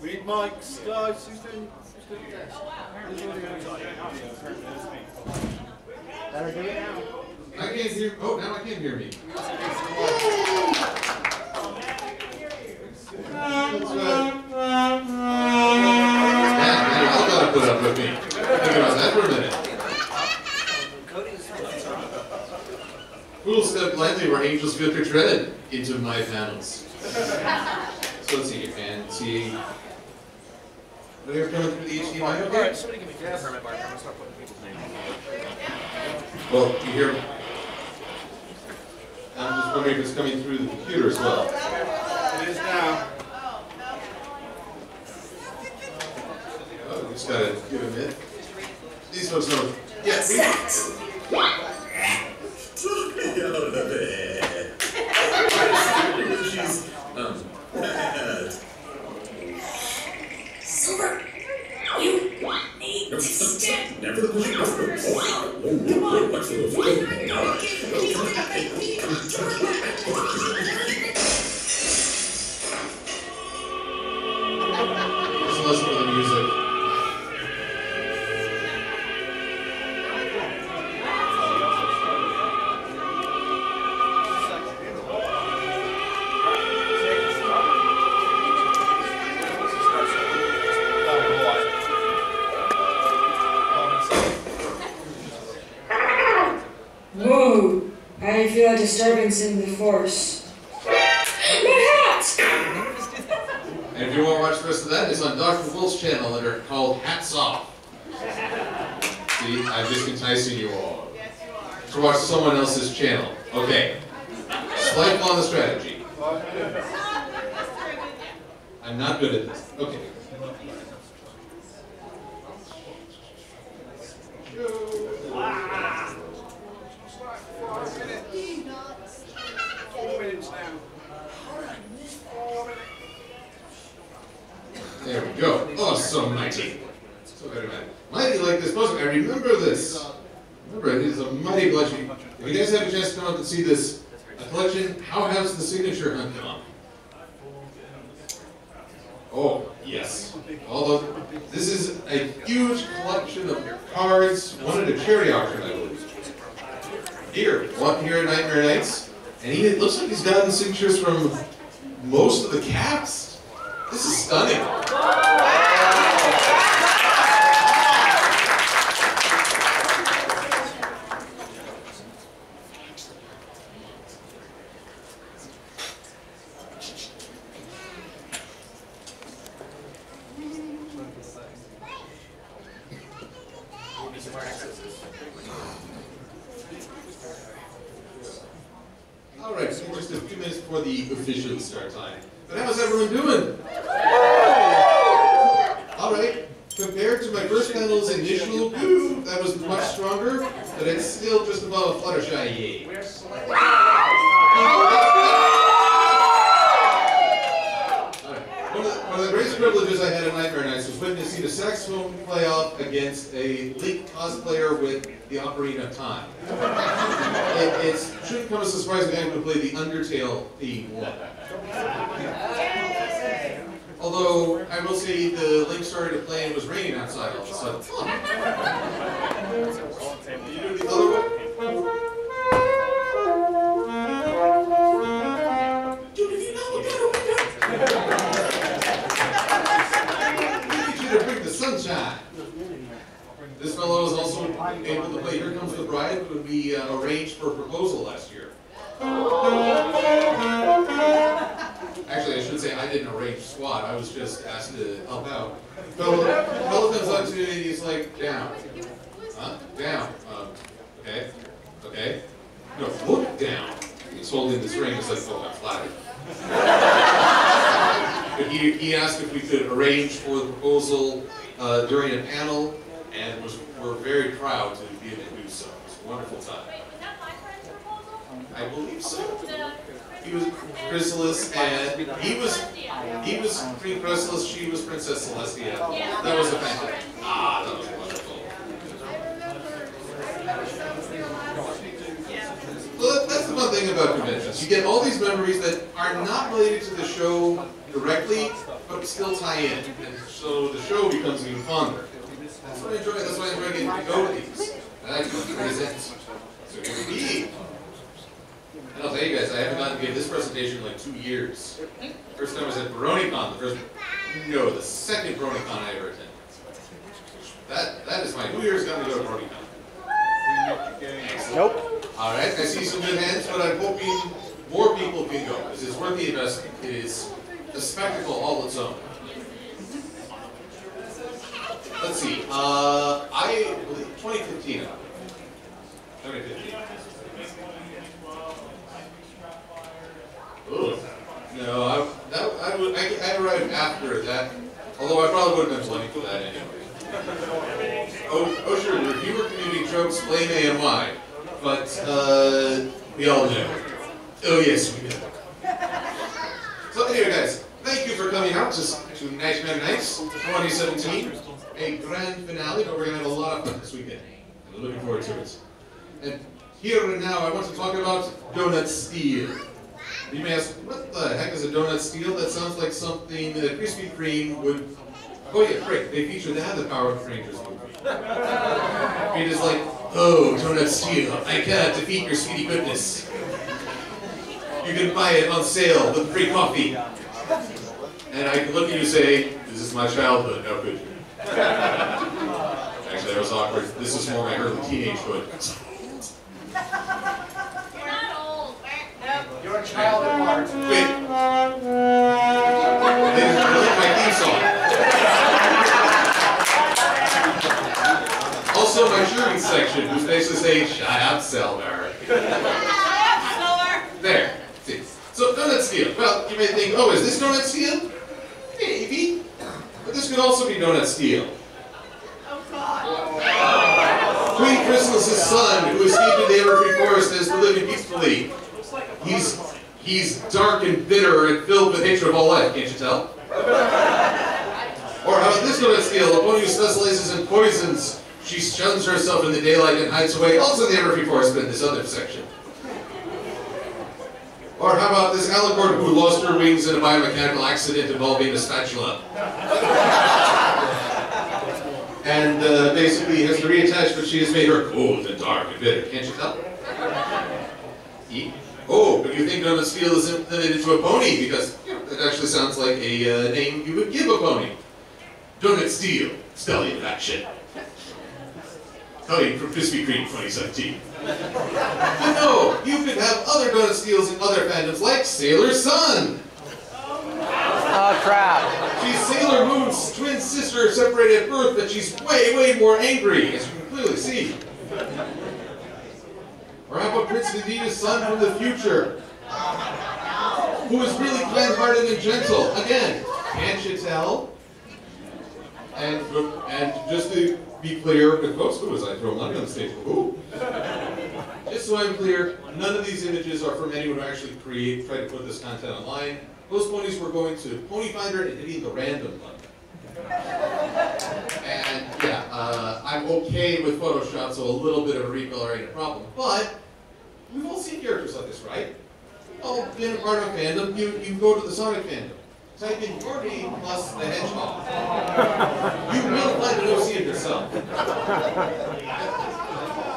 We need mics, guys. Who's doing this? Better do it now. I can't hear. Oh, now I can hear me. Y'all gotta put up with me. Think about that for a minute. Who will step lightly where angels filter tread into my panels? So let's see if you can see. Are they coming through the HDMI? Okay. Alright, somebody give me a permit marker. I'm gonna start putting people's names. Well, you hear. I'm just wondering if it's coming through the computer as well. It is now. Oh, we just gotta give a minute. These folks know. Yes. Took me out of bed. She's Silver, you need to stand. never the Come on, what's the Just listen to the music. Whoa! I feel a disturbance in the force. My hat! And if you want to watch the rest of that, it's on Dr. Wolf's channel that are called Hats Off. See, I'm just enticing you all to watch someone else's channel. Okay. Swipe on the strategy. I'm not good at this. Okay. There we go. Oh, so mighty. So very mighty. Mighty like this puzzle. I remember this. Remember, it is a mighty collection. If you guys have a chance to come up and see this collection, how has the signature hunt gone? Oh, yes. Although, this is a huge collection of cards, one at a charity auction, I believe. Here, one here at Nightmare Nights, and it looks like he's gotten signatures from most of the cast. This is stunning. All right, so just a few minutes before the official start time. But how's everyone doing? All right, compared to my first panel's initial boo, that was much stronger, but it's still just above a Fluttershy yay. One of the greatest privileges I had at Nightmare Nights was witnessing a saxophone playoff against a Link cosplayer with the Ocarina of Time. It shouldn't come as a surprise when anyone played the Undertale theme one. Although, I will say the Link started to play and it was raining outside all of a sudden. You do the other one? Sunshine. This fellow was also able to play Here Comes the Bride when we arranged for a proposal last year. Actually, I should say I didn't arrange squat. I was just asked to help out. Fellow comes up to me and he's like, down. Huh? Down. Okay. Okay. No, look down. He's holding this ring. It's like, oh, I'm flattered. But he asked if we could arrange for the proposal during a panel, and we're very proud to be able to do so. It's a wonderful time. Wait, was that my friend's proposal? I believe so. He was Chrysalis, and he was Queen Chrysalis. She was Princess Celestia. That was a fantastic. Ah, that was wonderful. Well, that's the one thing thing about conventions. You get all these memories that are not related to the show directly, but still tie in. And so the show becomes even fonder. That's what I enjoy. That's why I enjoy getting to go to these. And I can present. So here we be. And I'll tell you guys, I haven't gotten to give this presentation in like 2 years. First time was at BronyCon. The second BronyCon I ever attended. That is my 2 years gotten to go to BronyCon. Nope. All right, I see some good hands, but I'm hoping more people can go because it's worth the investment. It is a spectacle all its own. Let's see. I believe 2015. 2015. Ooh. No, I arrived after that. Although I probably would have been plenty for that anyway. Oh sure, the reviewer community tropes blame AMY, but we all know. Oh yes, we do. So anyway, guys, thank you for coming out to Nightmare Nights 2017, a grand finale, but we're gonna have a lot of fun this weekend. I'm looking forward to it. And here and now, I want to talk about Donut Steel. You may ask, what the heck is a Donut Steel? That sounds like something that Krispy Kreme would. Oh yeah, great. They feature that in the Power Rangers movie. It is like, oh, Donut Steel, I cannot defeat your sweetie goodness. You can buy it on sale with free coffee. And I can look at you and say, this is my childhood, how could you? Actually, that was awkward. This is more my early teenagehood. You're not old. You're a child at heart. Wait. This is really my theme song. Also, my shirting section, who's basically saying, shut up, Selmer. There. See. So, Donut Steel. Well, you may think, oh, is this Donut Steel? Maybe. But this could also be Donut Steel. Oh, God. Queen Chrysalis' son, who escaped in the Everfree Forest, has been living peacefully. He's dark and bitter and filled with hatred of all life, can't you tell? Or how about this Donut Steel, a pony who specializes in poisons. She shuns herself in the daylight and hides away, also in the Everfree Forest, but in this other section. Or how about this alicorn who lost her wings in a biomechanical accident involving a spatula? And basically has to reattach, but she has made her cold and dark and bitter. Can't you tell? Oh, but you think Donut Steel is implemented into a pony because it actually sounds like a name you would give a pony. Donut Steel, Stallion of Action. Coming from Krispy Kreme 2017. But no, you could have other Donut Steels in other fandoms like Sailor Sun. Oh crap. She's Sailor Moon's twin sister separated at birth, but she's way, way more angry, as you can clearly see. Or how about Prince Vegeta's son from the future? Who is really kind-hearted and gentle. Again, can't you tell? And just to be clear, with folks, who was I throwing money on the stage? Ooh. Just so I'm clear, none of these images are from anyone who actually tried to put this content online. Those ponies were going to Pony Finder and hitting the random button. And yeah, I'm okay with Photoshop, so a little bit of a recolor ain't a problem. But we've all seen characters like this, right? Oh, being a part of a fandom, you go to the Sonic fandom. Type in your name plus the hedgehog. You will find an OC of yourself.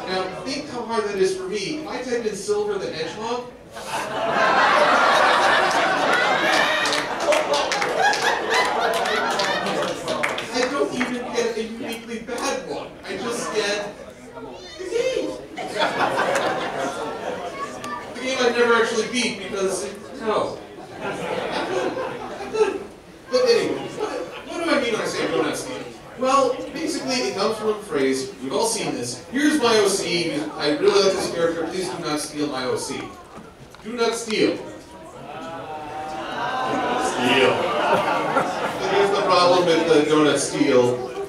Now, think how hard that is for me. If I type in Silver the Hedgehog, I don't even get a uniquely bad one. I just get the game. The game I never actually beat because, no. But anyway, what do I mean when I say Donut Steel? Well, basically it comes from a phrase, we've all seen this. Here's my OC, I really like this character, please do not steal my OC. Do not steal. Steal. So here's the problem with the Donut Steel.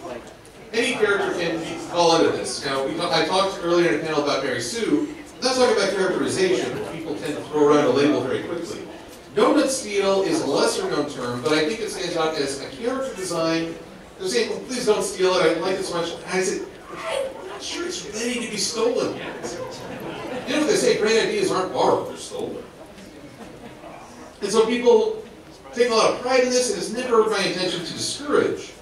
Any character can fall under this. Now, I talked earlier in a panel about Mary Sue. I'm not talking about characterization, where people tend to throw around a label very quickly. Donut Steel is a lesser known term, but I think it stands out as a character design. They're saying, well, please don't steal it, I like it so much. And I said, I'm not sure it's ready to be stolen yet. You know what they say, great ideas aren't borrowed, they're stolen. And so people take a lot of pride in this, and it's never my intention to discourage.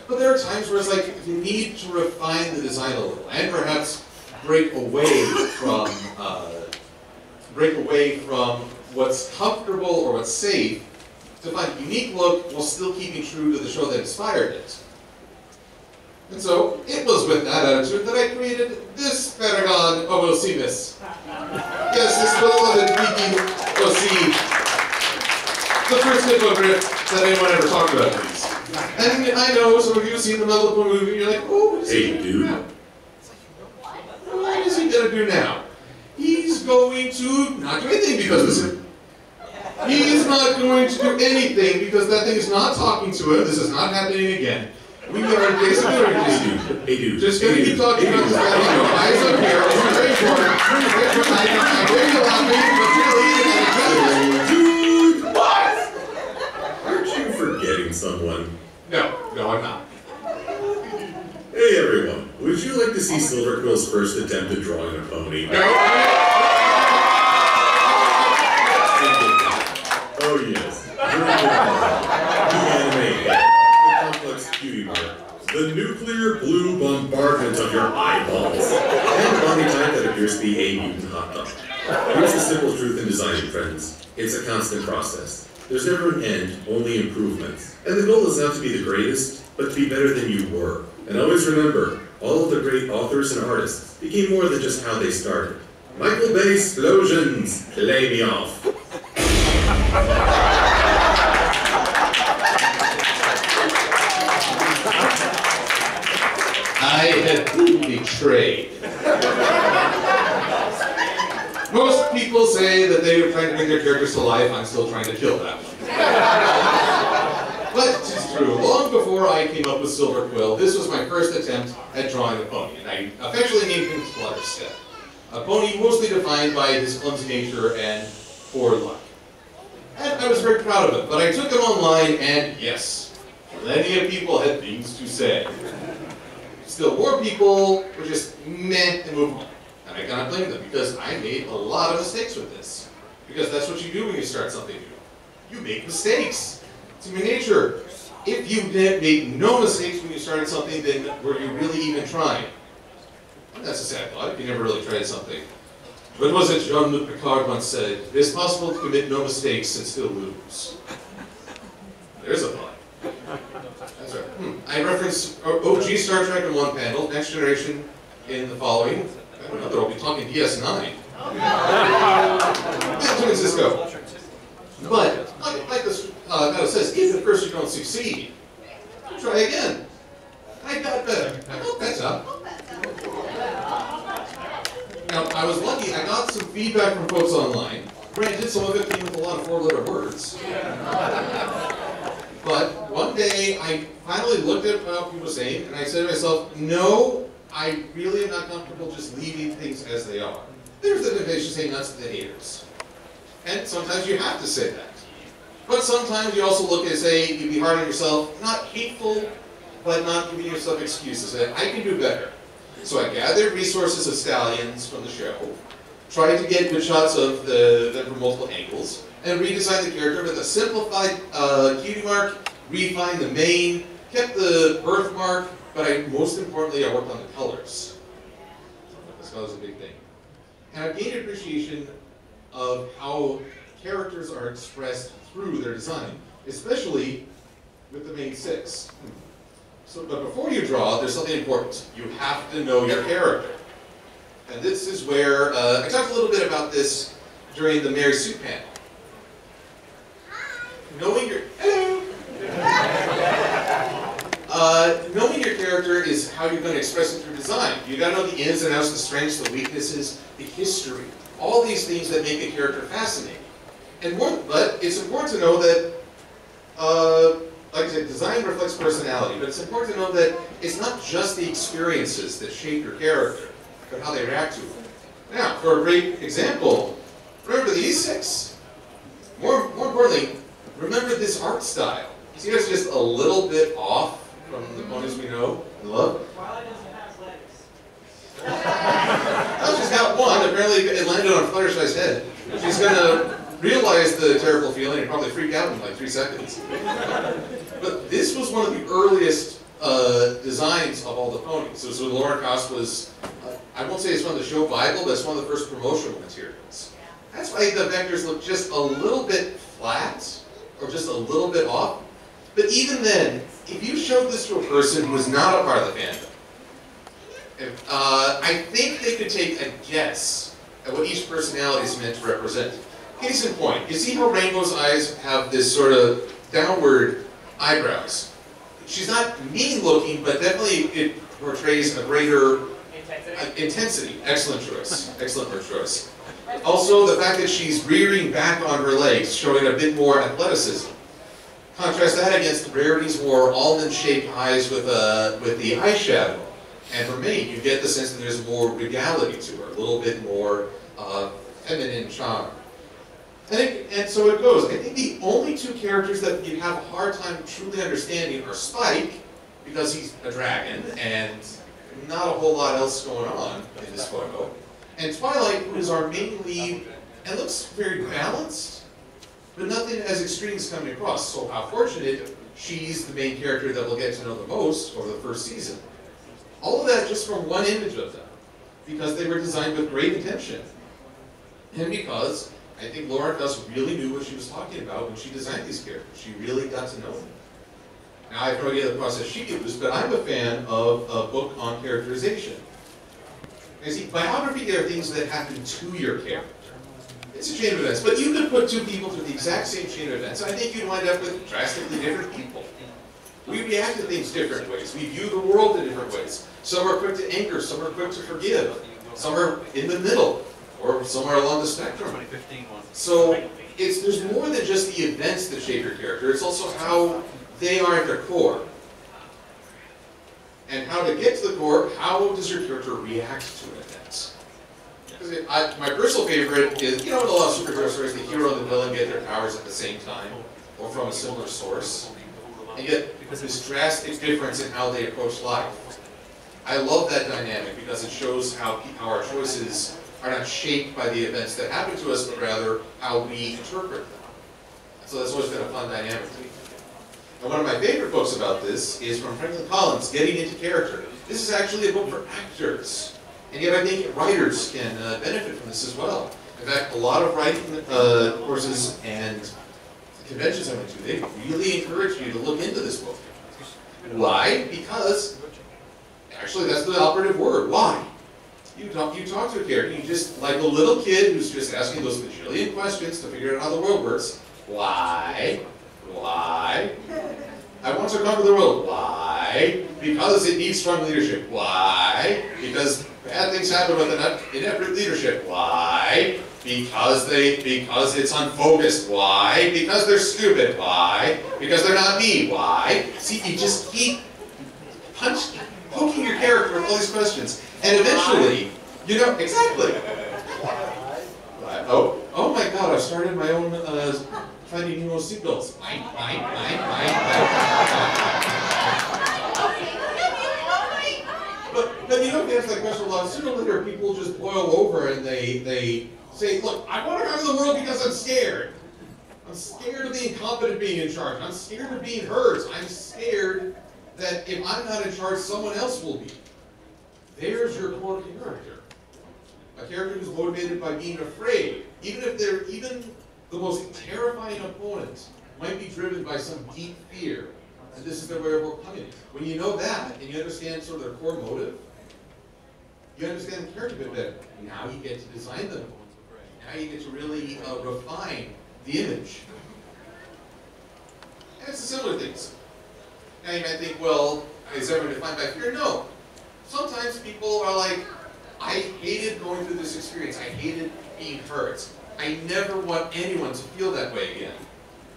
But there are times where it's like, you need to refine the design a little, and perhaps break away from what's comfortable or what's safe to find a unique look while still keeping true to the show that inspired it. And so, it was with that attitude that I created this paragon of Osiris. Yes, this beloved Viking Osi. The first hippogriff that anyone ever talked about, at least. And I know some of you have seen the Melipone movie, and you're like, oh, what is he going to do now? What is he going to do now? He's going to not do anything because of this. He's not going to do anything because that thing is not talking to him. This is not happening again. We are basically just going to keep talking about this guy. Eyes up here. This is very important. I'm very laughing, but really, Aren't you forgetting someone? no, I'm not. Hey everyone, would you like to see Silverquill's first attempt at drawing a pony? Oh yes, the anime, the complex cutie mark, the nuclear blue bombardment of your eyeballs, and the body type that appears to be a mutant hot dog. Here's the simple truth in designing, friends. It's a constant process. There's never an end, only improvements. And the goal is not to be the greatest, but to be better than you were. And always remember, all of the great authors and artists became more than just how they started. Michael Bay explosions, lay me off. I have been betrayed. Most people say that they are trying to bring their characters to life. I'm still trying to kill that one. But it's true. Long before I came up with Silverquill, this was my first attempt at drawing a pony, and I affectionately named him Flutterstep. A pony mostly defined by his clumsy nature and poor luck. And I was very proud of it, but I took him online, and yes, plenty of people had things to say. Still more people were just meh and move on. And I cannot blame them, because I made a lot of mistakes with this. Because that's what you do when you start something new. You make mistakes. It's human nature. If you made no mistakes when you started something, then were you really even trying? And that's a sad thought, if you never really tried something. But was it Jean-Luc Picard once said, it is possible to commit no mistakes and still lose. There's a thought. That's right. I referenced OG Star Trek in one panel, Next Generation in the following. I don't know that I'll be talking DS9. Twin Cisco. But, like this Metal says, if at first you don't succeed, try again. I got better. I got better. Now, I was lucky. I got some feedback from folks online. Granted, some of it came with a lot of four-letter words. But one day, I finally looked at what people were saying, and I said to myself, no, I really am not comfortable just leaving things as they are. There's the temptation to say nuts to the haters. And sometimes you have to say that. But sometimes you also look and say, you be hard on yourself, not hateful, but not giving yourself excuses. Say, I can do better. So I gathered resources of stallions from the show, tried to get good shots of them from multiple angles, and redesigned the character with a simplified cutie mark, refined the mane, kept the birthmark, but most importantly, I worked on the colors. This was a big thing. And I've gained appreciation of how characters are expressed through their design, especially with the main six. But before you draw, there's something important. You have to know your character. And this is where, I talked a little bit about this during the Mary Sue panel. Knowing your, knowing your character is how you're going to express it through design. You got to know the ins and outs, the strengths, the weaknesses, the history. All these things that make a character fascinating. But it's important to know that, like I said, design reflects personality, but it's important to know that it's not just the experiences that shape your character, but how they react to them. Now, for a great example, remember these six. More importantly, remember this art style. See, it's just a little bit off from the ponies we know and love. Twilight doesn't have legs. Well, she's got one. Apparently it landed on Fluttershy's head. She's going to realize the terrible feeling and probably freak out in like 3 seconds. But this was one of the earliest designs of all the ponies. So Laura Koss was, I won't say it's from the show Bible, but it's one of the first promotional materials. That's why the vectors look just a little bit flat, or just a little bit off. But even then, if you showed this to a person who was not a part of the fandom, I think they could take a guess at what each personality is meant to represent. Case in point, you see how Rainbow's eyes have this sort of downward eyebrows? She's not mean-looking, but definitely it portrays a greater intensity. Excellent choice. Excellent word choice. Also, the fact that she's rearing back on her legs, showing a bit more athleticism. Contrast that against Rarity's more almond-shaped eyes with the eyeshadow. And for me, you get the sense that there's more regality to her, a little bit more feminine charm. And so it goes. I think the only two characters that you have a hard time truly understanding are Spike, because he's a dragon, and not a whole lot else going on in this photo, and Twilight, who is our main lead, and looks very balanced, but nothing as extremes coming across. So how fortunate she's the main character that we'll get to know the most over the first season. All of that just from one image of them, because they were designed with great intention. And because I think Laura Koss really knew what she was talking about when she designed these characters. She really got to know them. Now, I have no idea the process she used, but I'm a fan of a book on characterization. You see, biography are things that happen to your character. It's a chain of events, but you could put two people through the exact same chain of events, and I think you'd wind up with drastically different people. We react to things different ways. We view the world in different ways. Some are quick to anger, some are quick to forgive, some are in the middle, or somewhere along the spectrum. So there's more than just the events that shape your character, it's also how they are at their core. And how to get to the core, how does your character react to an event? My personal favorite is, you know, in a lot of superhero stories, the hero and the villain get their powers at the same time, or from a similar source. And yet, this drastic difference in how they approach life. I love that dynamic because it shows how our choices are not shaped by the events that happen to us, but rather how we interpret them. So that's always been a fun dynamic to me. And one of my favorite books about this is from Franklin Collins, Getting into Character. This is actually a book for actors, and yet I think writers can benefit from this as well. In fact, a lot of writing courses and conventions I went to, they really encourage you to look into this book. Why? Because, actually that's the operative word, why? You talk to a character, you just, like a little kid who's just asking those bajillion questions to figure out how the world works. Why? Why? I want to conquer the world. Why? Because it needs strong leadership. Why? Because bad things happen with inept leadership. Why? Because it's unfocused. Why? Because they're stupid. Why? Because they're not me. Why? See, you just keep poking your character with all these questions. And eventually, you know, exactly. Oh my God, I've started my own Finding Nemo seatbelts. But you don't answer that question a lot. Sooner or later, people just boil over and they say, look, I want to conquer the world because I'm scared. I'm scared of the incompetent being in charge. I'm scared of being hurt. I'm scared that if I'm not in charge, someone else will be. There's your core character. A character who's motivated by being afraid. Even the most terrifying opponent might be driven by some deep fear. And this is their way of overcoming it. When you know that, and you understand sort of their core motive, you understand the character a bit better. Now you get to design them. Now you get to really refine the image. And it's the similar things. Now you might think, well, is everyone defined by fear? No. Sometimes people are like, I hated going through this experience. I hated being hurt. I never want anyone to feel that way again.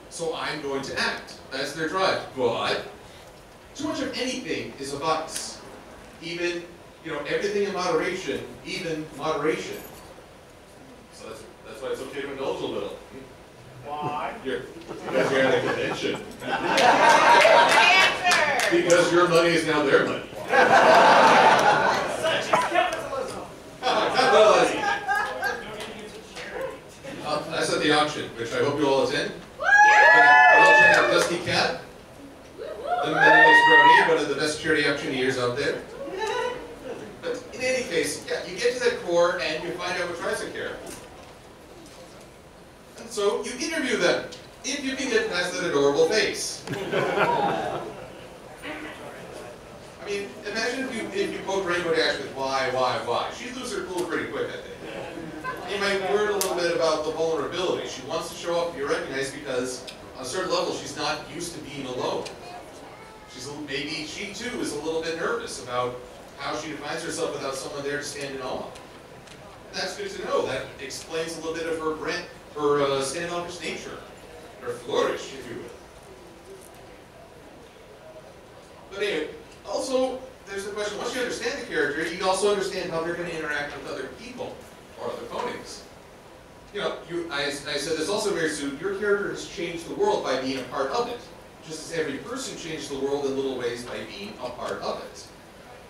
So I'm going to act. That's their drive. But too much of anything is a vice. Even, everything in moderation, even moderation. So that's why it's okay to indulge a little. Why? Because you're at a convention. Because your money is now their money. Such is capitalism. Capitalism. the auction, which I hope you all attend. I'll check out Dusty Cat, the Menelaus Brony, one of the best charity auctioneers out there. But in any case, yeah, you get to that core and you find out what tries to care. And so you interview them, if you can get past that adorable face. I mean, imagine if you poke Rainbow Dash with why. She'd lose her cool pretty quick, I think. You might learn a little bit about the vulnerability. She wants to show up and be recognized because on a certain level she's not used to being alone. Maybe she too is a little bit nervous about how she defines herself without someone there to stand in awe. That's good to know. That explains a little bit of her standoffish nature, her flourish, if you will. But anyway, also there's the question, once you understand the character, you also understand how they're going to interact with other people or other ponies. You know, I said this also very soon, your character has changed the world by being a part of it. Just as every person changed the world in little ways by being a part of it.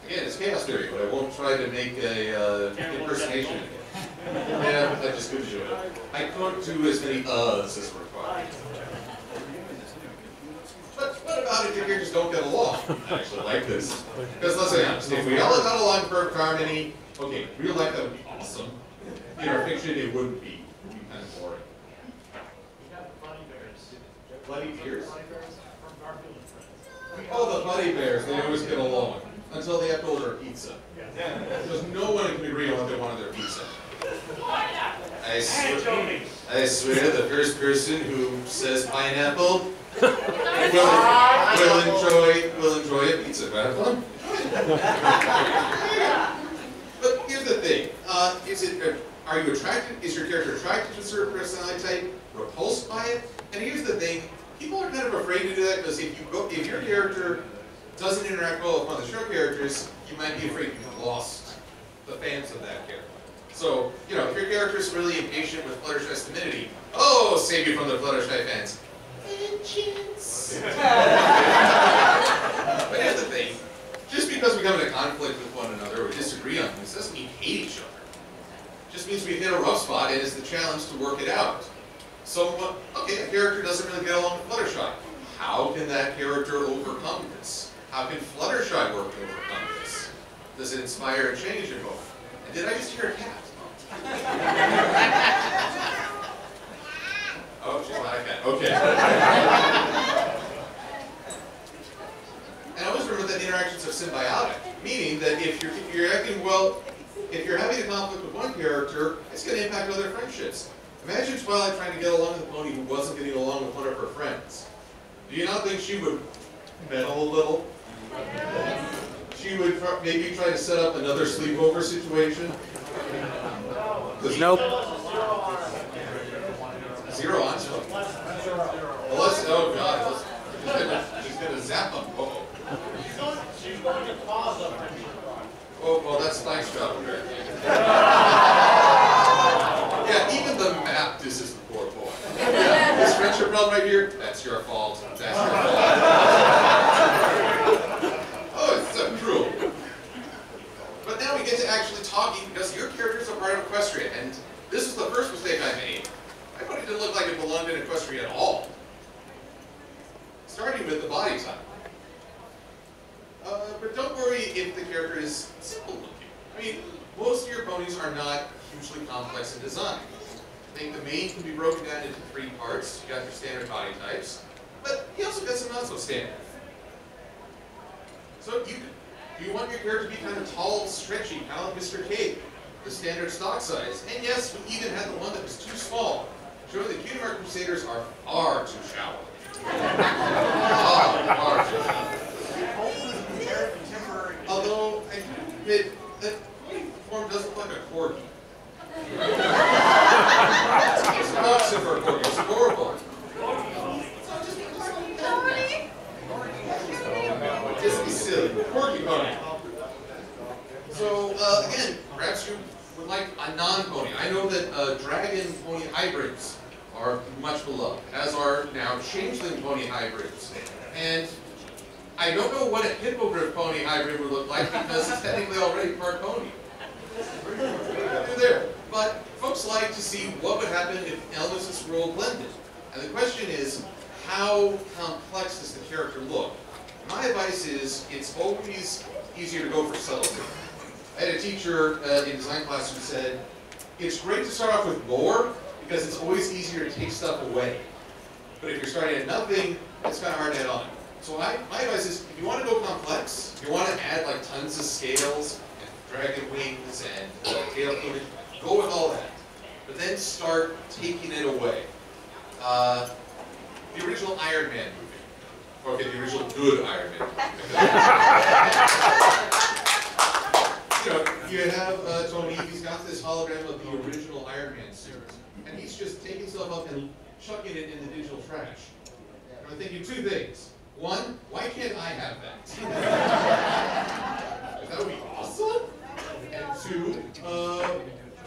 Again, it's chaos theory, but I won't try to make a impersonation of it. Yeah, that's just good to do it. I can't do as many uhs as required. But what about if your characters don't get along? I actually like this. Because let's say honest, if we all got along for harmony, okay, real life that would be awesome. In our fiction, it wouldn't be. It would be kind of boring. Bloody bears? Oh, the buddy bears, they always get along. Until they have to order pizza. Because no one can agree on what they want on their pizza. I swear the first person who says pineapple will enjoy a pizza. Have fun. But here's the thing. Are you attracted? Is your character attracted to a certain personality type? Repulsed by it? And here's the thing. People are kind of afraid to do that because if your character doesn't interact well with one of the show characters, you might be afraid you've lost the fans of that character. So, you know, if your character is really impatient with Fluttershy's timidity, oh, save you from the Fluttershy fans. Vengeance. But here's the thing. Just because we come into conflict with one another or disagree on things doesn't mean we hate each other. It just means we hit a rough spot and it's the challenge to work it out. So, okay, a character doesn't really get along with Fluttershy. How can that character overcome this? How can Fluttershy work to overcome this? Does it inspire a change in both? And did I just hear a cat? Oh, she's not a cat. Okay. And always remember that interactions are symbiotic, meaning that if you're acting well, if you're having a conflict with one character, it's going to impact other friendships. Imagine Twilight trying to get along with a pony who wasn't getting along with one of her friends. Do you not think she would meddle a little? She would maybe try to set up another sleepover situation? Nope. 0 on? Well, oh God, she's gonna zap them. Uh-oh. She's going to pause them. Oh, well, that's nice job, Eric. Yeah, even the map disses the poor boy. This friendship problem right here, that's your fault. That's your fault. Oh, it's so cruel. But now we get to actually talking because your characters are part of Equestria, and this is the first mistake I made. I thought it didn't look like it belonged in Equestria at all. Starting with the body type. But don't worry if the character is simple looking. I mean, most of your ponies are not hugely complex in design. I think the mane can be broken down into 3 parts. You got your standard body types, but you also got some not so standard. So do you want your character to be kind of tall, stretchy, kind of like Mr. Cake, the standard stock size? And yes, we even had the one that was too small, showing that Cutie Mark Crusaders are far too shallow. Far too shallow. Although, I do admit that form does look like a corgi. It's an opposite for a corgi. It's adorable. Just be silly. Corgi pony. So, again, perhaps you would like a non-pony. I know that dragon pony hybrids are much beloved, as are now changeling pony hybrids. And I don't know what a hippogriff pony hybrid would look like because it's technically already part pony. What are you going to do there? But Folks like to see what would happen if elements of this world blended. And the question is, how complex does the character look? My advice is, it's always easier to go for subtlety. I had a teacher in design class who said, it's great to start off with more, because it's always easier to take stuff away. But if you're starting at nothing, it's kind of hard to add on. So my advice is, if you want to go complex, if you want to add like tons of scales, and dragon wings, and tail plumage, go with all that. But then start taking it away. The original Iron Man movie. Okay, the original good Iron Man movie. You know, you have Tony, he's got this hologram of the original Iron Man suit. And he's just taking stuff up and chucking it in the digital trash. And I'm thinking two things. One, why can't I have that? That would be awesome. And two,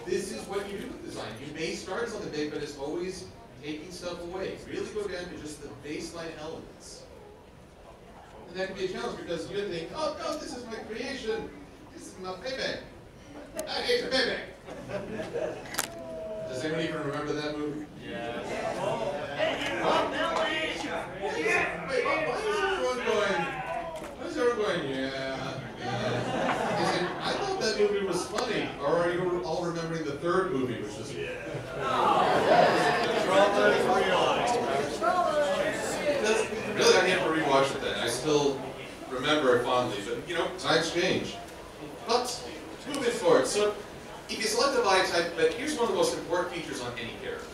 this is what you do with design. You may start something big, but it's always taking stuff away. Really go down to just the baseline elements. And that can be a challenge because you think, oh no, this is my creation. This is my baby. I hate the baby. Does anyone even remember that movie? Yeah. Wait, why is everyone going, yeah? I thought that movie was funny. Or are you all remembering the third movie, which was... Really, I can't rewatch it then. I still remember it fondly, but you know, times change. But, moving forward. So, if you select the body type, but here's one of the most important features on any character.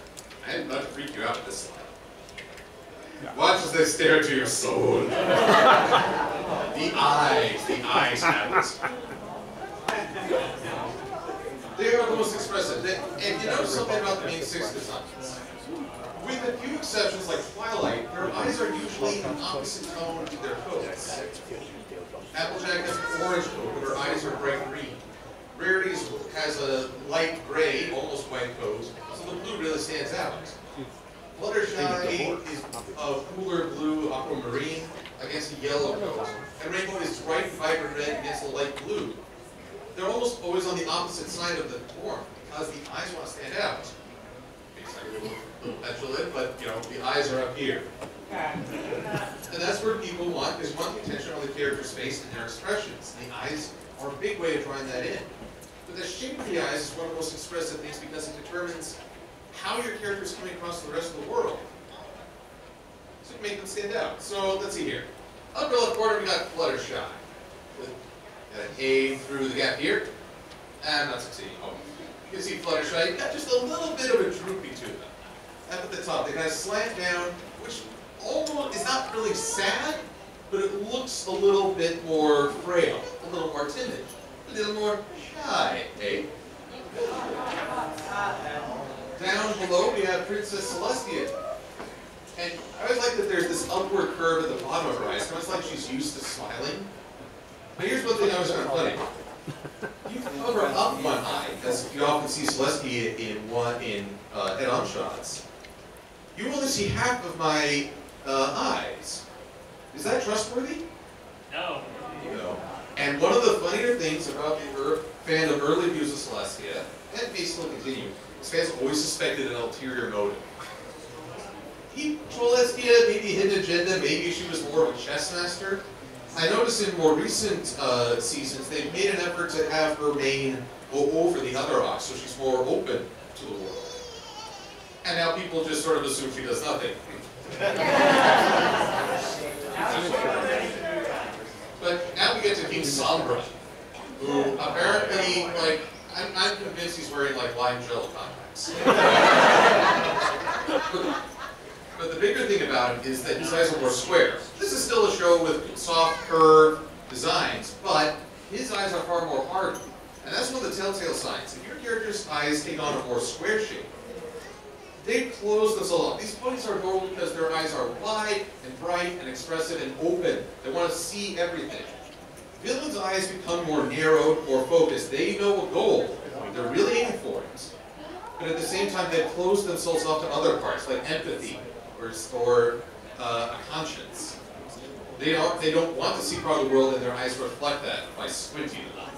I'm about to freak you out with this slide. Watch as they stare to your soul. The eyes have this. They are the most expressive. And you notice something about the main six designs. With a few exceptions like Twilight, their eyes are usually an opposite tone to their coats. Applejack has an orange coat, but her eyes are bright green. Rarity has a light gray, almost white coat, so the blue really stands out. Fluttershy is a cooler blue aquamarine against a yellow coat, and Rainbow is bright, vibrant red against a light blue. They're almost always on the opposite side of the form because the eyes want to stand out. It's like a little petulant, but you know, the eyes are up here. And that's where people want the attention on the character's face and their expressions. The eyes are a big way of drawing that in. But the shape of the eyes is one of the most expressive things because it determines how your character is coming across the rest of the world. So you make them stand out. So let's see here. Up in the left corner we got Fluttershy. Got an A through the gap here. And not succeeding. Oh, you can see Fluttershy. You've got just a little bit of a droopy to them. Up at the top, they kind of slant down, which almost is not really sad, but it looks a little bit more frail, a little more timid, a little more shy, eh? Down below we have Princess Celestia. And I always like that there's this upward curve at the bottom of her eyes, almost like she's used to smiling. But here's one thing I was kind of funny. You cover up one eye, as you often see Celestia in head-on shots. You only see half of my eyes. Is that trustworthy? No. No. And one of the funnier things about the fan of early views of Celestia, and may still continue, is fans always suspected an ulterior motive. Celestia, maybe a hidden agenda, maybe she was more of a chess master. I noticed in more recent seasons, they've made an effort to have her mane go over the other ox, so she's more open to the world. And now people just sort of assume she does nothing. But now we get to King Sombra, who apparently, like, I'm convinced he's wearing like lime jello contacts. But the bigger thing about him is that his eyes are more square. This is still a show with soft, curved designs, but his eyes are far more hardened. And that's one of the telltale signs. If your character's eyes take on a more square shape, they close themselves off. These ponies are adorable because their eyes are wide and bright and expressive and open. They want to see everything. Villains' eyes become more narrowed, more focused. They know a goal. They're really aiming for it. But at the same time, they close themselves off to other parts, like empathy or a conscience. They don't want to see part of the world, and their eyes reflect that by squinting a lot.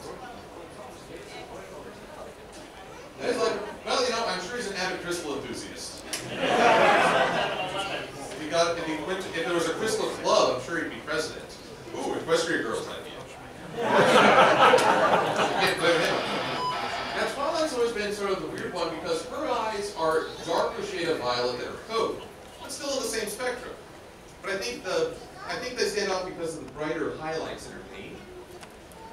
Well, you know, I'm sure he's an avid crystal enthusiast. If there was a crystal club, I'm sure he'd be president. Ooh, Equestria Girls idea. Now, Twilight's always been sort of the weird one because her eyes are darker shade of violet than her coat, but still in the same spectrum. But I think they stand out because of the brighter highlights in her paint.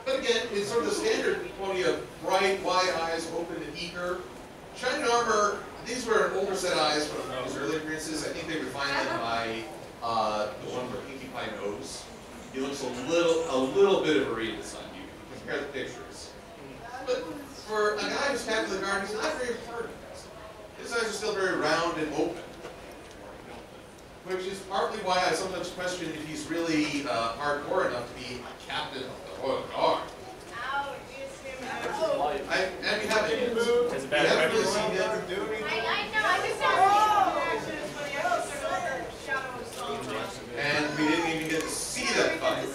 But again, it's sort of the standard pony of bright, wide eyes, open and eager. Shining armor, these were older set eyes from his early appearances. I think they refined them by the one for Pinkie Pie nose. He looks a little bit of a Reedus on you. Compare the pictures. But for a guy who's Captain of the Guard, he's not very hard. His eyes are still very round and open. Which is partly why I sometimes question if he's really hardcore enough to be a captain of the Royal Guard. And we haven't really seen him. And we didn't even get to see that fight.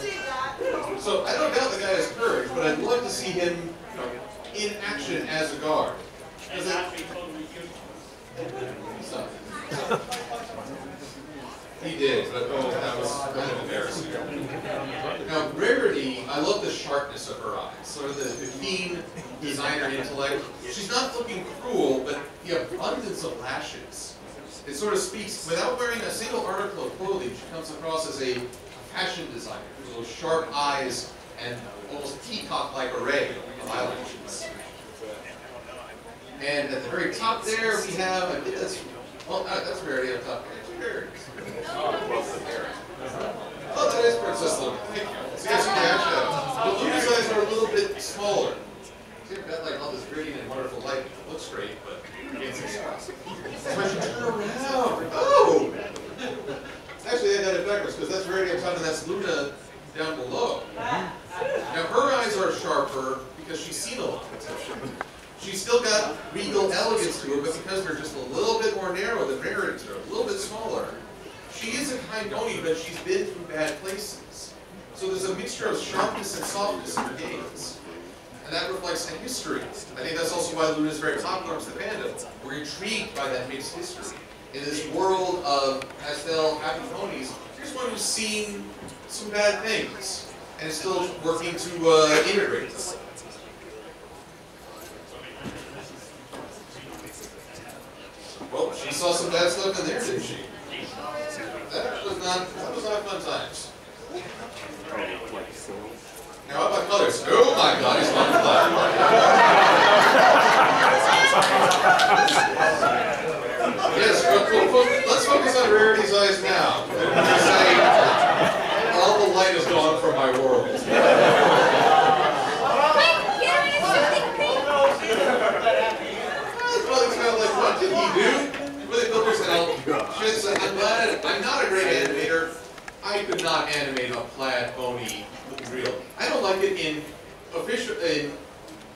So I don't doubt the guy has courage, but I'd love to see him, you know, in action as a guard. He did, but oh, that was kind of embarrassing. Now, Rarity, I love the sharpness of her eyes, sort of the keen designer intellect. She's not looking cruel, but the abundance of lashes. It sort of speaks, without wearing a single article of clothing, she comes across as a fashion designer with those sharp eyes and almost peacock-like array of eyelashes. And at the very top there, we have, I think that's, well, that's Rarity on top. Oh, that is Princess Luna. Thank you. See, I see the eyeshadow. But Luna's eyes are a little bit smaller. See, I've got like all this brilliant and wonderful light. It looks great, but it's expensive. When you turn around, oh! Actually, they got it backwards because that's Rarity on top and that's Luna down below. Now, her eyes are sharper because she's seen a lot. She's still got regal elegance to her, but because they're just a little bit more narrow than Rarity's, are a little bit smaller. She is a kind pony, but she's been through bad places. So there's a mixture of sharpness and softness in her gaze. And that reflects a history. I think that's also why Luna is very popular amongst the fandom. We're intrigued by that mixed history. In this world of pastel happy ponies, here's one who's seen some bad things and is still working to integrate them. Well, she saw some bad stuff in there, didn't she? That was not fun times. Now, how about colors? Oh my God, he's on black. Yes, let's focus on Rarity's eyes now. Just say, all the light is gone from my world. What did he do? Really filters it out. I'm not a great animator. I could not animate a plaid pony looking real. I don't like it in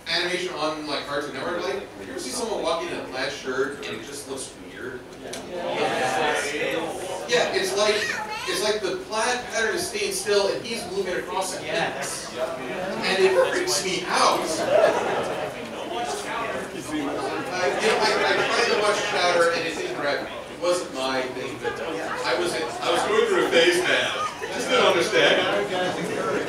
animation on like Cartoon Network. Like, you ever see someone walking in a plaid shirt and it just looks weird? Yeah, it's like the plaid pattern is staying still and he's moving across the canvas, and it freaks me out. I tried to watch Shatter and it didn't grab me. It wasn't my thing, but I was going through a phase now. I just didn't understand it.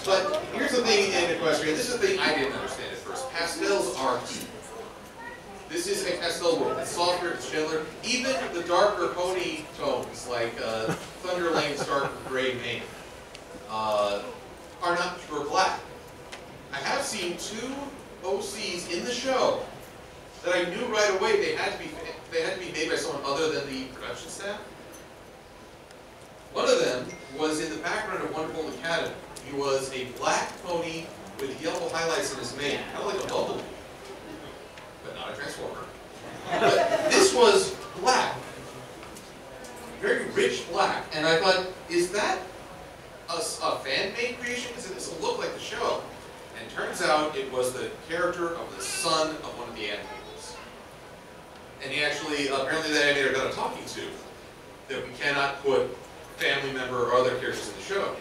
But here's the thing in Equestria. This is the thing I didn't understand at first. Pastels are key. This is a pastel world. It's softer, it's gentler. Even the darker pony tones, like Thunder Lane's darker gray mane, are not pure black. I have seen two OCs in the show that I knew right away they had to be made by someone other than the production staff. One of them was in the background of Wonderful Academy. He was a black pony with yellow highlights in his mane, kind of like a bumblebee, but not a transformer. But this was black, very rich black, and I thought, is that a fan-made creation? Because it doesn't look like the show. And turns out it was the character of the son of one of the animators. And he actually, apparently that animator got a talking to that we cannot put family member or other characters in the show.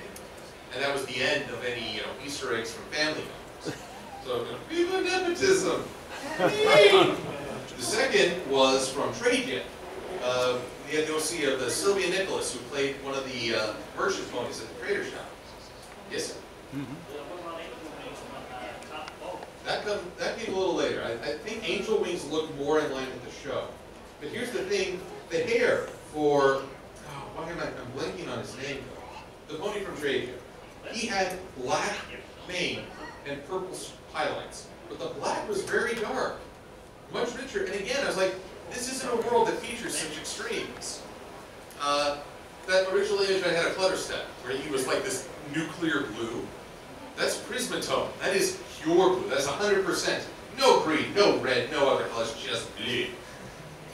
And that was the end of any Easter eggs from family members. So, viva nepotism! Red was from Trajan. You had the OC of the Sylvia Nicholas, who played one of the merchant ponies at the trader shop. Yes, sir? That came a little later. I think Angel Wings looked more in line with the show. But here's the thing, the hair for, why am I'm blanking on his name though. The pony from Trajan. He had black mane and purple highlights. But the black was very dark, much richer. And again, I was like, this isn't a world that features such extremes. That original image I had of Clutterstep, where he was like this nuclear blue. That's Prismatone. That is pure blue. That's 100%. No green, no red, no other colors, just blue.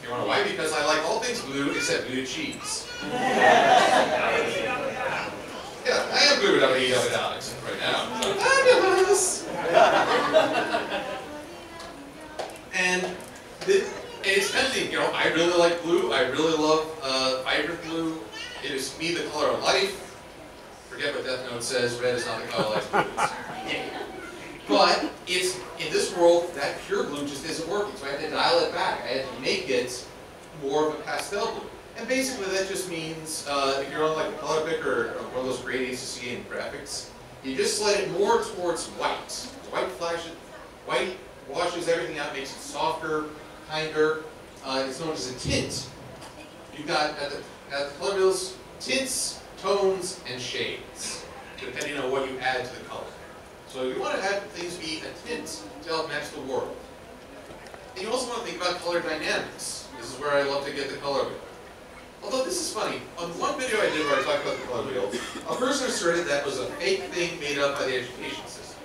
You wanna know why? Because I like all things blue except blue cheese. Yeah, I am glued up to eat up at Alex right now. Fabulous! And it's tempting, you know, I really like blue. I really love vibrant blue. It is, to me, the color of life. Forget what Death Note says, red is not the color of life. But it's, in this world, that pure blue just isn't working, so I had to dial it back. I had to make it more of a pastel blue. And basically that just means, if you're on like a color picker or one of those gradients you see in graphics, you just slide it more towards white. White washes everything out, makes it softer, kinder. It's known as a tint. You've got, at the color wheels, tints, tones, and shades, depending on what you add to the color. So you want to have things be a tint to help match the world. And you also want to think about color dynamics. This is where I love to get the color wheel. Although this is funny, on one video I did where I talked about the color wheel, a person asserted that was a fake thing made up by the education system.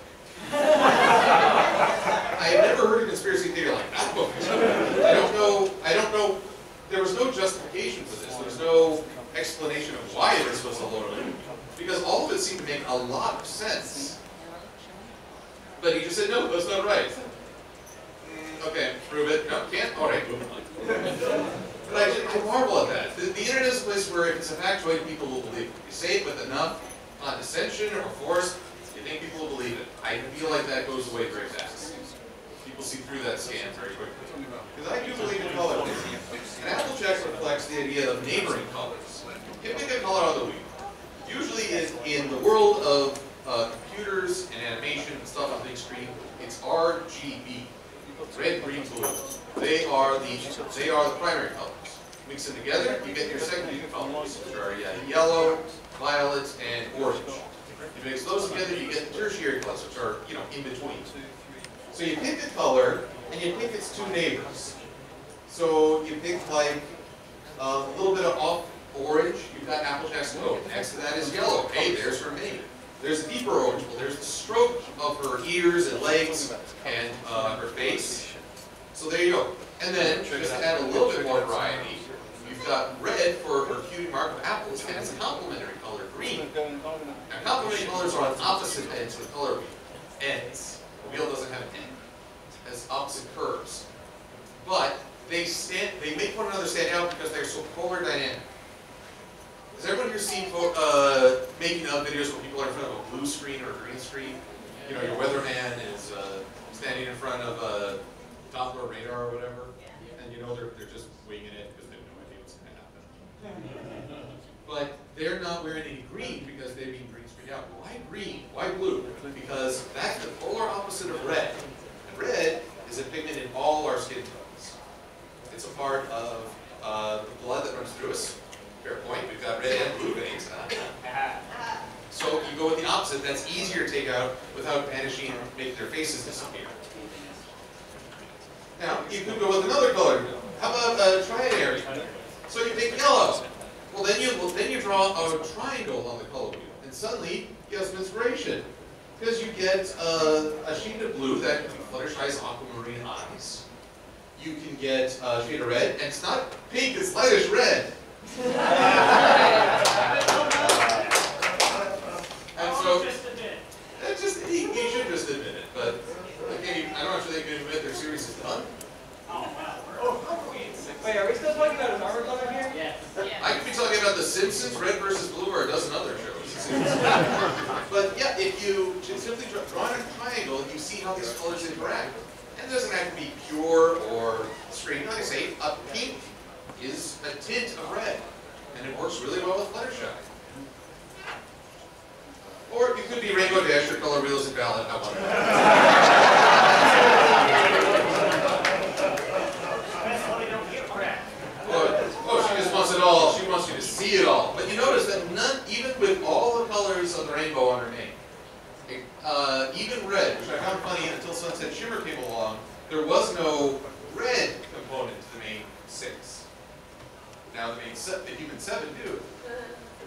I have never heard a conspiracy theory like that book. I don't know, there was no justification for this. There was no explanation of why this was a load of it. Because all of it seemed to make a lot of sense. But he just said, no, that's not right. Okay, prove it. No, can't? All right, move on. But I marvel at that. The internet is a place where if it's a factoid, people will believe it. You say it with enough condescension or force, you think people will believe it. I feel like that goes away very fast. People see through that scam very quickly. Because I do believe in color. And Applejack reflects the idea of neighboring colors. You pick a color on the wheel. Usually in the world of computers and animation and stuff on the big screen, it's RGB. Red, green, blue. They are the primary colors. Mix them together, you get your secondary colors, which are yellow, violet, and orange. You mix those together, you get the tertiary colors, which are, you know, in between. So you pick a color, and you pick its two neighbors. So you pick like a little bit of off orange, you've got Applejack's coat. Next to that is yellow. Hey, there's her mane. There's a deeper orange. Well, there's the stroke of her ears and legs and her face. So there you go. And then, just to add a little bit more variety, you've got red for her cutie mark of apples, and it's a complementary color, green. Now, complementary colors are on opposite ends of the color wheel. Ends. The wheel doesn't have an end. It has opposite curves. But they make one another stand out because they're so polar dynamic. Has everyone here seen making of videos where people are in front of a blue screen or a green screen? You know, your weatherman is standing in front of a Doppler radar or whatever, and you know they're just winging it because they have no idea what's going to happen. But they're not wearing any green because they've been green screened out. Why green? Why blue? Because that's the polar opposite of red. And red is a pigment in all our skin tones. It's a part of the blood that runs through us. Fair point, we've got red and blue veins. So you go with the opposite, that's easier to take out without vanishing or making their faces disappear. Now, you could go with another color. How about trinary? So you take yellow. Well, then you draw a triangle on the color wheel, and suddenly you have some inspiration. Because you get a shade of blue that can be Fluttershy's aquamarine eyes. You can get a shade of red, and it's not pink, it's lightish red. And so, he should just admit it, but okay, I'm not sure they can admit their series is done. Wait, are we still talking about his armor color here? Yes. I could be talking about The Simpsons, Red versus Blue, or a dozen other shows. But yeah, if you just simply draw in a triangle, you see how these colors interact. And it doesn't have to be pure or straight. Like I say, a pink is a tint of red, and it works really well with Fluttershy. Or it could be Rainbow Dash or Color Realistic Ballad. I want oh, she just wants it all. She wants you to see it all. But you notice that none, even with all the colors of the rainbow on her name, even red, which I found funny until Sunset Shimmer came along, there was no red component to the main 6. Now the Human 7 do.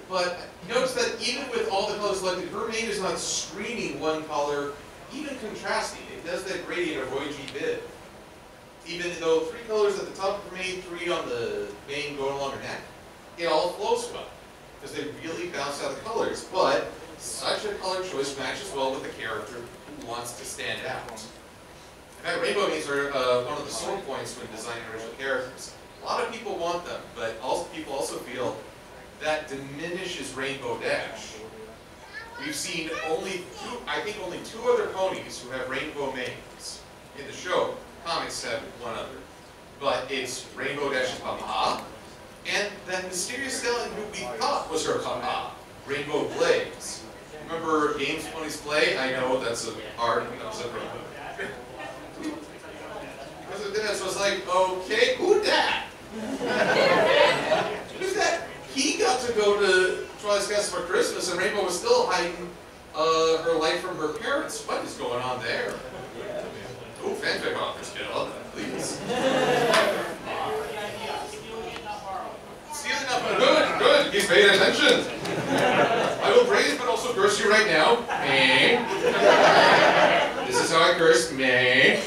But notice that even with all the colors selected, her main is not screaming one color, even contrasting. It does that gradient of Roy G. Biv. Even though 3 colors at the top of her main, 3 on the main going along her neck, it all flows well. Because they really bounce out the colors. But such a color choice matches well with the character who wants to stand out. In fact, rainbow mains are one of the sore points when designing original characters. A lot of people want them, but people also feel that diminishes Rainbow Dash. We've seen only 2 other ponies who have rainbow mains in the show. Comics have one other. But it's Rainbow Dash's Papa, and that mysterious skeleton who we thought was her Papa, Rainbow Blaze. Remember Games Ponies Play? I know that's a hard episode. Because of this, I was like, okay, who's that? Who's that? He got to go to Twilight Skies for Christmas, and Rainbow was still hiding her life from her parents. What is going on there? Oh, fanfic authors, get on that, please. Stealing up, good, he's paying attention. I will praise but also curse you right now. Meh. This is how I curse, meh.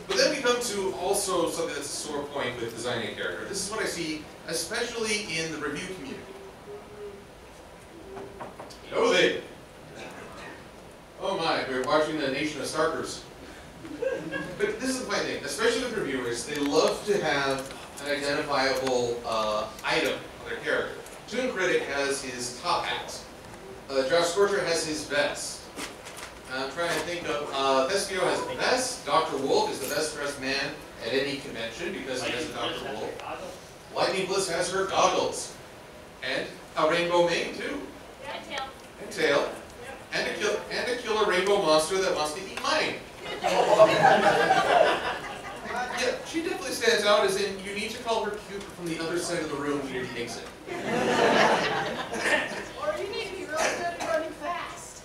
But then we come to also something that's a sore point with designing a character. This is what I see, especially in the review community. Loathing. Oh my, we're watching the Nation of Starkers. But this is the funny thing, especially with reviewers, they love to have an identifiable item of their character. Toon Critic has his top hat. Josh Scorcher has his vest. I'm trying to think of, Thespio has the vest. Dr. Wolf is the best dressed man at any convention because he has a Dr. Wolf. Lightning Bliss has her goggles. And a rainbow mane too. And tail. And tail. And a killer rainbow monster that wants to eat mine. Yeah, she definitely stands out as in you need to call her cute from the other side of the room when he takes it. Or you need to be really good at running fast.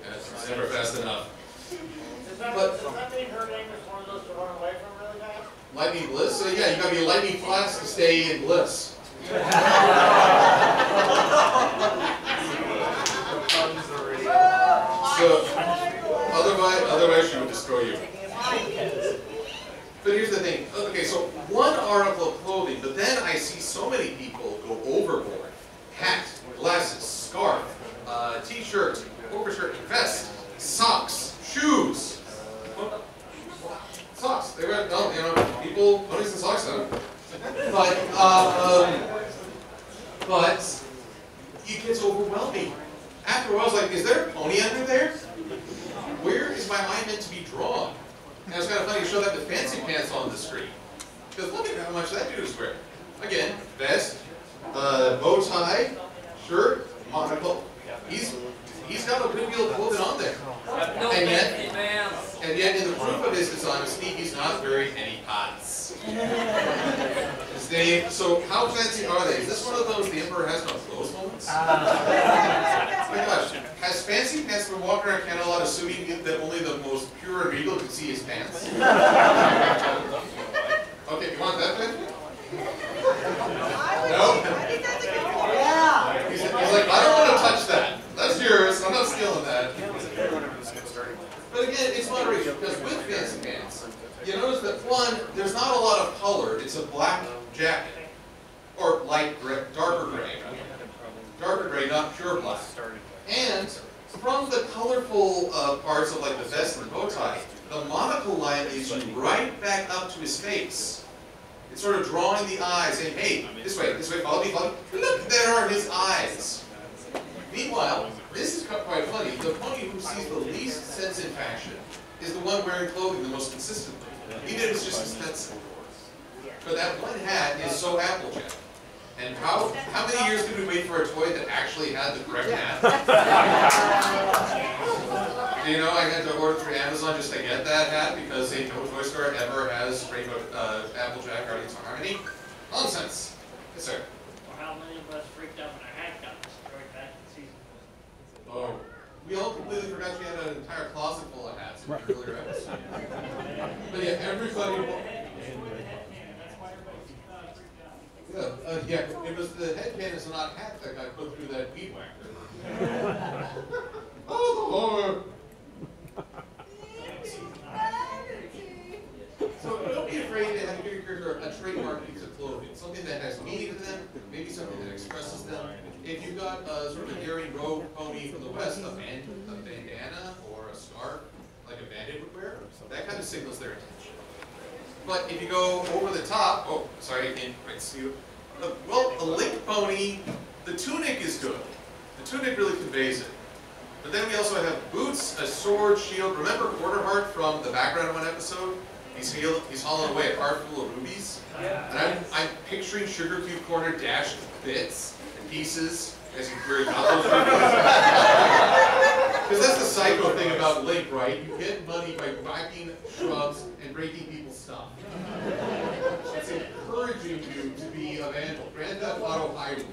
Yes, it's never fast enough. Does that mean her name is one of those to run away from really fast? Lightning Bliss? So yeah, you gotta be a lightning flask to stay in bliss. So, otherwise she would destroy you. But here's the thing. Okay, so one article of clothing, but then I see so many people go overboard. Hat, glasses, scarf, t-shirt, overshirt, vest, socks, shoes. Socks. They went, oh, you know, people putting some socks on. But it gets overwhelming. After a while, I was like, is there a pony under there? Where is my eye meant to be drawn? And it was kind of funny to show that with Fancy Pants on the screen. Because look at how much that dude is wearing. Again, vest, bow tie, shirt, monocle. He's got a good deal of clothing on there. And yet in the proof of his dishonesty, he's not wearing any pants. His name, so how fancy are they? Is this one of those the Emperor has no clothes moments? Oh my gosh, has Fancy Pants been walking around Canada assuming that only the most pure and regal can see his pants? Okay, you want that thing? No? Yeah. He's like, I don't want to touch that. That's yours, I'm not stealing that. But again, it's moderation, because with Fancy Pants, you notice that one, there's not a lot of color, it's a black jacket. Or light gray, darker gray. Darker gray, not pure black. And from the colorful parts of like the vest and the bow tie, the monocle line leads you right back up to his face. It's sort of drawing the eyes, saying, hey, this way, follow me, follow me. Look, there are his eyes. Meanwhile, this is quite funny. The pony who sees the least sense in fashion is the one wearing clothing the most consistently, even if it's just expensive. But that one hat is so Applejack. And how many years did we wait for a toy that actually had the correct hat? You know, I had to order through Amazon just to get that hat because no toy store ever has Rainbow Applejack Guardians of Harmony. Nonsense. Yes, sir. Well, how many of us freaked out when our hat got destroyed back in season? Oh, we all completely forgot you had an entire closet full of hats in the earlier episode. But yeah, everybody. Yeah, it was the headband is not hat that got put through that weed whacker. Oh, the Lord. So don't be afraid to have your character a trademark piece of clothing, something that has meaning to them, maybe something that expresses them. If you've got sort of a daring rogue pony from the West, a bandana or a scarf, like a bandit would wear, that kind of signals their attention. But if you go over the top, oh, sorry, I can't quite see you. Well, a Link pony, the tunic is good. The tunic really conveys it. But then we also have boots, a sword, shield. Remember Quarterheart from the background one episode? He's hauling away a cart full of rubies. And I'm picturing Sugar Cube Corner dashed bits and pieces as he got those rubies. Because that's the psycho thing about Link, right? You get money by whacking shrubs and breaking people's stuff. It's encouraging you to be a vandal. Grand Theft Auto Hyrule.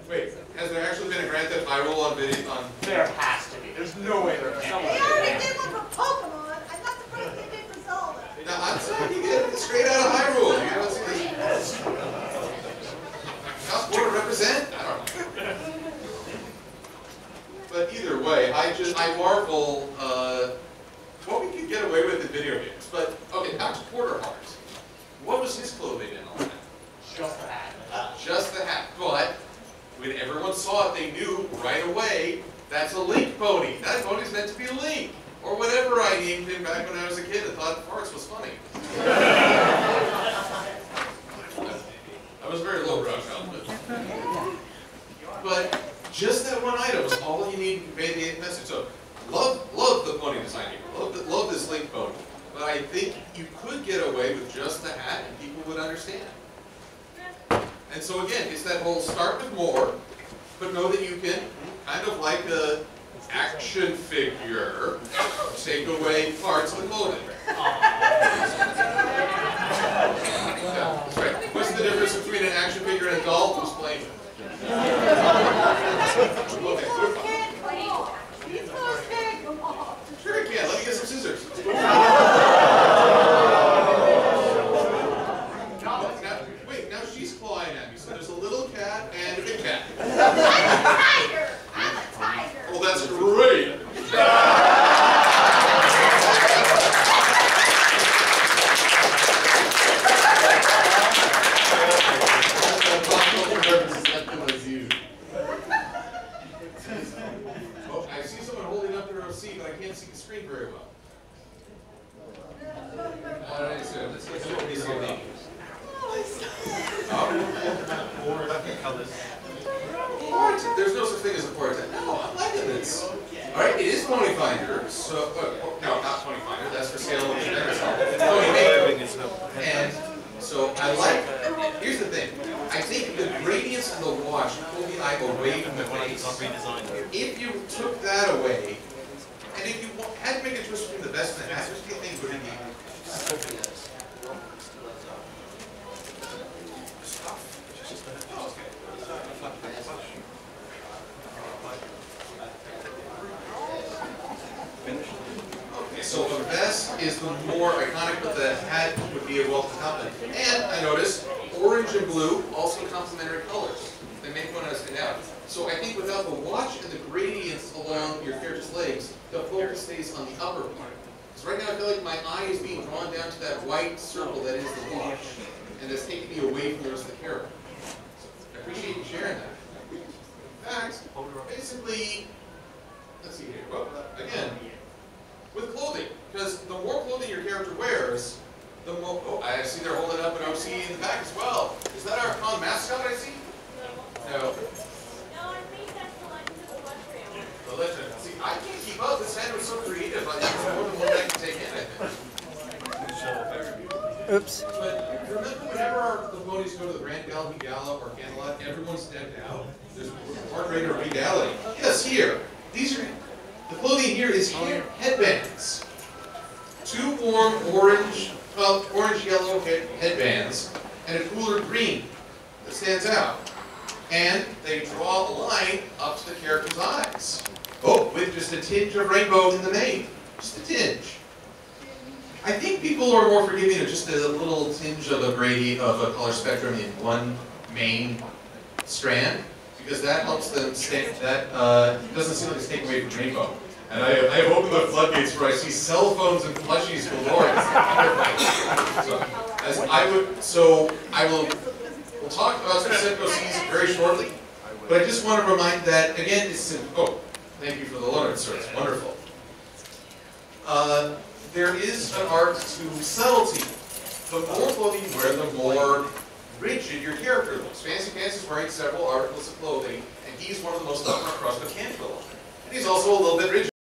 Wait, has there actually been a Grand Theft Hyrule on video? There has to be. There's no way there can't be. They already did one for Pokemon. I'm not surprised they did for Zelda. Now, I'm saying you get it straight out of Hyrule. You don't see this. South Florida represent? I don't know. But either way, I marvel what we could get away with in video games. But, okay, back to Quarterheart. What was his clothing and all that? Just the hat. Just the hat. But when everyone saw it, they knew right away that's a Link pony. That pony's meant to be Link. Or whatever I named him back when I was a kid and thought Forrest was funny. I was very lowbrow childhood. But just that one item was all you need to convey the message. So, love the pony design here. Love this Link pony. But I think you could get away with just the hat and people would understand. And so again, it's that whole start with more, but know that you can, kind of like a action figure, take away parts of the clothing. Yeah, that's right. What's the difference between an action figure and a doll? Who's playing with it? Okay, sure I can. Let me get some scissors. Wait, now she's clawing at me. So there's a little cat and a big cat. I'm a tiger. I'm a tiger. Well, that's great. Oh, I see someone holding up their OC, but I can't see the screen very well. All right, so let's get some of these here. There's no such thing as a portrait. No, I'm liking this. All right, it is Pony Finder. So, no, not Pony Finder. That's for sale with the vendors. It's Pony Maker. And so I like. Here's the thing. I think the gradients in the watch pull the eye away from the face. If you took that away, and if you had to make a choice between the best and the masters, do you think would it be? Okay, so the best is the more iconic, but the hat would be a welcome compliment. And I noticed orange and blue, also complementary colors. They make one stand out. So I think without the watch and the gradients along your character's legs, the focus stays on the upper part. Because right now I feel like my eye is being drawn down to that white circle that is the watch, and that's taking me away from the rest of the character. So I appreciate you sharing that. In fact, basically, let's see here. Well, again, with clothing, because the more clothing your character wears, the more. Oh, I see they're holding up an OC in the back as well. Is that our con mascot I see? No. No, I think that's the Legends of the West Oops. But remember, whenever the ponies go to the Grand Gala, Gala, or Candlelight, everyone's decked out. There's heart rate or regality. Yes, here. These are the clothing here is headbands. Two warm orange, well, orange-yellow headbands, and a cooler green that stands out. And they draw a line up to the character's eyes. Oh, with just a tinge of rainbow in the mane. Just a tinge. I think people are more forgiving of just a little tinge of a color spectrum in one main strand, because that helps them stay, that doesn't seem like it's taken away from rainbow. And I have opened the floodgates where I see cell phones and plushies galore. We'll talk about Senko season very shortly, but I just want to remind that, again, thank you for the letter, sir, it's wonderful. There is an art to subtlety. The more clothing you wear, the more rigid your character looks. Fancy Pants is wearing several articles of clothing, and he's one of the most upfront crust of Canfield. And he's also a little bit rigid.